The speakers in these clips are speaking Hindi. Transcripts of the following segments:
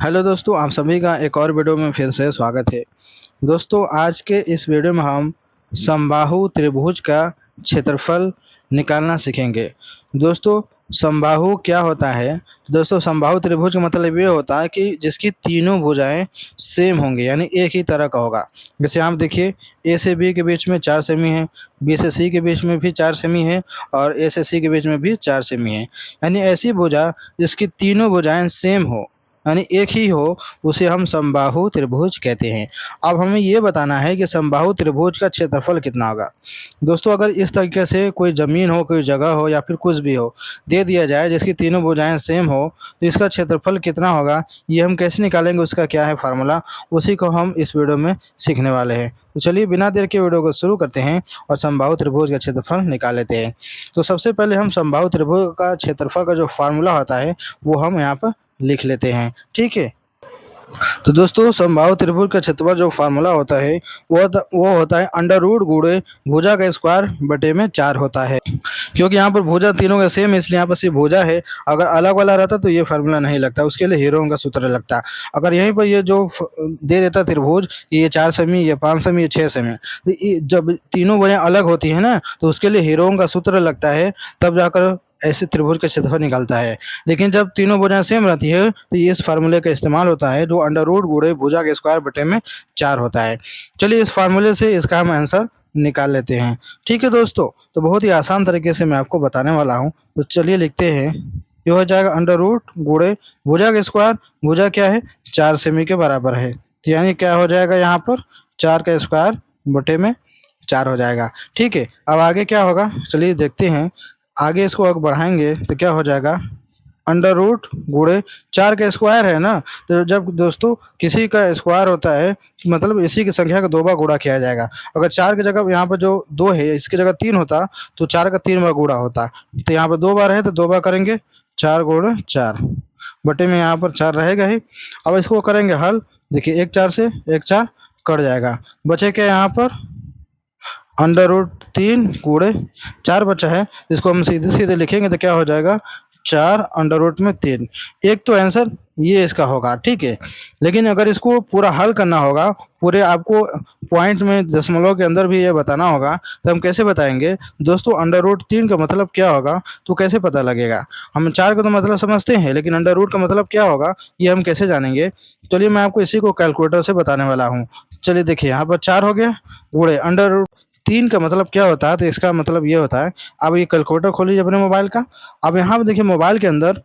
हेलो दोस्तों, आप सभी का एक और वीडियो में फिर से स्वागत है। दोस्तों, आज के इस वीडियो में हम समबाहु त्रिभुज का क्षेत्रफल निकालना सीखेंगे। दोस्तों, समबाहु क्या होता है? दोस्तों, समबाहु त्रिभुज का मतलब ये होता है कि जिसकी तीनों भुजाएं सेम होंगी, यानी एक ही तरह का होगा। जैसे आप देखिए, ए से बी के बीच में 4 सेमी है, बी से सी के बीच में भी 4 सेमी है और ए से सी के बीच में भी 4 सेमी है। यानी ऐसी भुजा जिसकी तीनों भुजाएं सेम हो, यानी एक ही हो, उसे हम समबाहु त्रिभुज कहते हैं। अब हमें ये बताना है कि समबाहु त्रिभुज का क्षेत्रफल कितना होगा। दोस्तों, अगर इस तरीके से कोई ज़मीन हो, कोई जगह हो या फिर कुछ भी हो, दे दिया जाए जिसकी तीनों भुजाएं सेम हो, तो इसका क्षेत्रफल कितना होगा, ये हम कैसे निकालेंगे, उसका क्या है फार्मूला, उसी को हम इस वीडियो में सीखने वाले हैं। तो चलिए बिना देर के वीडियो को शुरू करते हैं और समबाहु त्रिभुज का क्षेत्रफल निकाल लेते हैं। तो सबसे पहले हम समबाहु त्रिभुज का क्षेत्रफल का जो फार्मूला होता है वो हम यहाँ पर लिख लेते हैं, ठीक है। तो दोस्तों, समबाहु त्रिभुज का क्षेत्रफल जो फार्मूला होता है वो होता है अंडर रूट गुणे भुजा का स्क्वायर बटे में 4 होता है। क्योंकि यहाँ पर भुजा तीनों का सेम है, इसलिए यहाँ पर सिर्फ भुजा है। अगर अलग वाला रहता तो ये फार्मूला नहीं लगता, उसके लिए हीरो का सूत्र लगता। अगर यहीं पर ये जो दे देता त्रिभुज, ये 4 सेमी, ये 5 सेमी, ये 6 सेमी, तो जब तीनों भुजाएं अलग होती है ना, तो उसके लिए हीरो का सूत्र लगता है, तब जाकर ऐसे त्रिभुज का क्षेत्रफल निकलता है। लेकिन जब तीनों भुजाएं सेम रहती है तो ये इस फार्मूले का इस्तेमाल होता है, जो अंडर रूट गुणे भुजा के स्क्वायर बटे में 4 होता है। चलिए इस फार्मूले से इसका हम आंसर निकाल लेते हैं, ठीक है दोस्तों। तो बहुत ही आसान तरीके से मैं आपको बताने वाला हूँ। तो चलिए लिखते हैं, ये हो जाएगा अंडर रूट गुणे भुजा के स्क्वायर। भुजा क्या है? 4 सेमी के बराबर है, तो यानी क्या हो जाएगा, यहाँ पर 4 का स्क्वायर बटे में 4 हो जाएगा, ठीक है। अब आगे क्या होगा, चलिए देखते हैं। आगे इसको अगर बढ़ाएंगे तो क्या हो जाएगा, अंडर रूट गुणे 4 का स्क्वायर है ना, तो जब दोस्तों किसी का स्क्वायर होता है मतलब इसी की संख्या का 2 बार गुणा किया जाएगा। अगर 4 की जगह यहाँ पर जो 2 है इसकी जगह 3 होता तो 4 का 3 बार गुणा होता। तो यहाँ पर 2 बार है तो 2 बार करेंगे, 4 गुणे 4 बटे में यहाँ पर 4 रहेगा ही। अब इसको करेंगे हल। देखिए, 1 4 से 1 4 कट जाएगा, बचे क्या यहाँ पर अंडर रूट 3 गुणे 4 बचा है। इसको हम सीधे सीधे लिखेंगे तो क्या हो जाएगा, 4 अंडर रूट में 3। एक तो आंसर ये इसका होगा, ठीक है। लेकिन अगर इसको पूरा हल करना होगा, पूरे आपको पॉइंट में दशमलव के अंदर भी ये बताना होगा, तो हम कैसे बताएंगे दोस्तों? अंडर रूट 3 का मतलब क्या होगा तो कैसे पता लगेगा? हम 4 का तो मतलब समझते हैं, लेकिन अंडर रूट का मतलब क्या होगा ये हम कैसे जानेंगे? चलिए मैं आपको इसी को कैलकुलेटर से बताने वाला हूँ। चलिए देखिए, यहाँ पर 4 हो गया गुणे अंडर रूट 3 का मतलब क्या होता है, तो इसका मतलब ये होता है। अब ये कैलकुलेटर खोलिए अपने मोबाइल का। अब यहाँ पे देखिए, मोबाइल के अंदर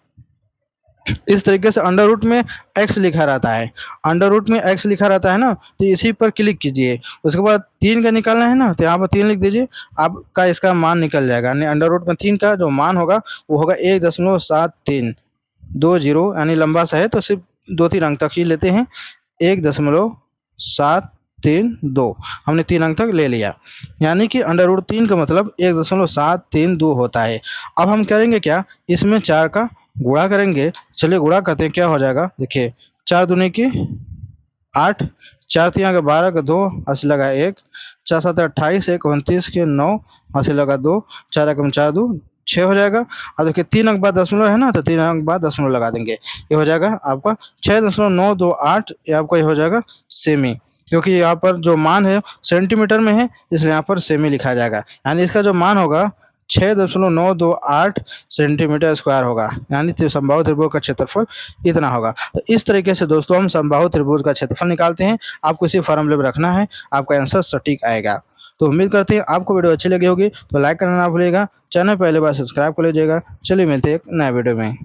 इस तरीके से अंडर रूट में x लिखा रहता है। अंडर रूट में x लिखा रहता है ना, तो इसी पर क्लिक कीजिए। उसके बाद 3 का निकालना है ना, तो यहाँ पर 3 लिख दीजिए, आपका इसका मान निकल जाएगा। यानी अंडर रूट में 3 का जो मान होगा वो होगा 1.7320, यानी लंबा सा है तो सिर्फ 2-3 अंक तक ही लेते हैं। 1.732 हमने 3 अंक तक ले लिया, यानी कि अंडर रूट 3 का मतलब 1.732 होता है। अब हम करेंगे क्या, इसमें 4 का गुणा करेंगे। चलिए गुणा करते हैं, क्या हो जाएगा, देखिए 4 दूनी की 8, 4 तिया का 12 का 2, 80 लगा 1, 4 7 28, 1 29 के 9, 80 लगा 2, 4 एकम 4 2 6 हो जाएगा। और देखिए 3 अंक बाद दशमलव है ना, तो 3 अंक बाद दशमलव लगा देंगे, ये हो जाएगा आपका 6.928। ये आपका ये हो जाएगा सेमी, क्योंकि यहाँ पर जो मान है सेंटीमीटर में है, इसलिए यहाँ पर सेमी लिखा जाएगा। यानी इसका जो मान होगा 6.928 सेंटीमीटर स्क्वायर होगा, यानी समबाहु त्रिभुज का क्षेत्रफल इतना होगा। तो इस तरीके से दोस्तों हम समबाहु त्रिभुज का क्षेत्रफल निकालते हैं। आपको इसी फॉर्मूले में रखना है, आपका आंसर सटीक आएगा। तो उम्मीद करते हैं आपको वीडियो अच्छी लगी होगी, तो लाइक करना ना भूलिएगा, चैनल पहले बार सब्सक्राइब कर लीजिएगा। चलिए मिलते हैं एक नए वीडियो में।